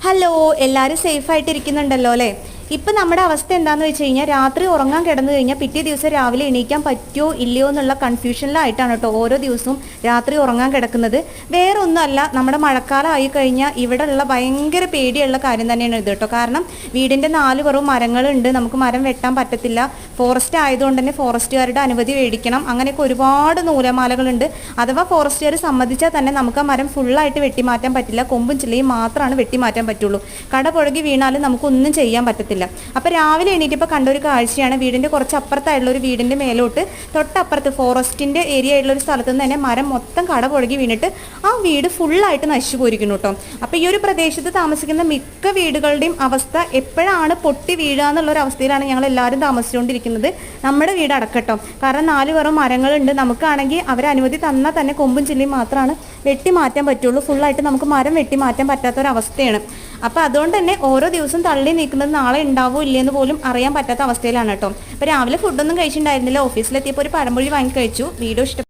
Hello, എല്ലാവരും സേഫായിട്ടിരിക്കുന്നുണ്ടല്ലോ അല്ലേ? ഇപ്പം നമ്മുടെ അവസ്ഥ എന്താണെന്ന് വെച്ച് കഴിഞ്ഞാൽ രാത്രി ഉറങ്ങാൻ കിടന്നു കഴിഞ്ഞാൽ പിറ്റേ ദിവസം രാവിലെ എണീക്കാൻ പറ്റുമോ ഇല്ലയോ എന്നുള്ള കൺഫ്യൂഷനിലായിട്ടാണ് കേട്ടോ ഓരോ ദിവസവും രാത്രി ഉറങ്ങാൻ കിടക്കുന്നത്. വേറെ ഒന്നുമല്ല, നമ്മുടെ മഴക്കാലം ആയി കഴിഞ്ഞാൽ ഇവിടെ ഉള്ള ഭയങ്കര പേടിയുള്ള കാര്യം തന്നെയാണ് ഇത് കേട്ടോ. കാരണം വീടിൻ്റെ 4 പുറവും മരങ്ങളുണ്ട്, നമുക്ക് മരം വെട്ടാൻ പറ്റത്തില്ല. ഫോറസ്റ്റ് ആയതുകൊണ്ട് തന്നെ ഫോറസ്റ്റുകാരുടെ അനുമതി മേടിക്കണം. അങ്ങനെയൊക്കെ ഒരുപാട് നൂലമാലകളുണ്ട്. അഥവാ ഫോറസ്റ്റുകാർ സമ്മതിച്ചാൽ തന്നെ നമുക്ക് ആ മരം ഫുള്ളായിട്ട് വെട്ടിമാറ്റാൻ പറ്റില്ല. കൊമ്പും ചില്ലയും മാത്രമാണ് വെട്ടിമാറ്റാൻ പറ്റുള്ളൂ. കട പുഴകി വീണാലും നമുക്കൊന്നും ചെയ്യാൻ പറ്റത്തില്ല. അപ്പോൾ രാവിലെ എണീറ്റപ്പോൾ കണ്ട ഒരു കാഴ്ചയാണ്, വീടിൻ്റെ കുറച്ച് അപ്പുറത്തായിട്ടുള്ള ഒരു വീടിൻ്റെ മേലോട്ട് തൊട്ടപ്പുറത്ത് ഫോറസ്റ്റിൻ്റെ ഏരിയ ആയിട്ടുള്ള ഒരു സ്ഥലത്ത് നിന്ന് തന്നെ മരം മൊത്തം കട പുഴകി വീണിട്ട് ആ വീട് ഫുള്ളായിട്ട് നശിച്ചു പോയിരിക്കുന്നു കേട്ടോ. അപ്പോൾ ഈ ഒരു പ്രദേശത്ത് താമസിക്കുന്ന മിക്ക വീടുകളുടെയും അവസ്ഥ എപ്പോഴാണ് പൊട്ടി വീഴുക എന്നുള്ളൊരു അവസ്ഥയിലാണ് ഞങ്ങൾ എല്ലാവരും താമസിച്ചുകൊണ്ടിരിക്കുന്നത്. നമ്മുടെ വീട് അടക്കട്ടോ. കാരണം 4 പുറം മരങ്ങളുണ്ട്. നമുക്കാണെങ്കിൽ അവർ അനുമതി തന്നാൽ തന്നെ കൊമ്പും ചില്ലിയും മാത്രമാണ് വെട്ടി മാറ്റാൻ പറ്റുള്ളൂ. ഫുള്ളായിട്ട് നമുക്ക് മരം വെട്ടി മാറ്റാൻ പറ്റാത്തൊരവസ്ഥയാണ്. അപ്പോൾ അതുകൊണ്ട് തന്നെ ഓരോ ദിവസം തള്ളി നീക്കുന്നത് നാളെ ഉണ്ടാവോ ഇല്ലയെന്ന് പോലും അറിയാൻ പറ്റാത്ത അവസ്ഥയിലാണ് കേട്ടോ. അപ്പോൾ രാവിലെ ഫുഡൊന്നും കഴിച്ചിട്ടുണ്ടായിരുന്നില്ല. ഓഫീസിലെത്തിയപ്പോൾ ഒരു പഴംപൊഴി വാങ്ങി കഴിച്ചു. വീഡിയോ ഇഷ്ടപ്പെട്ടു.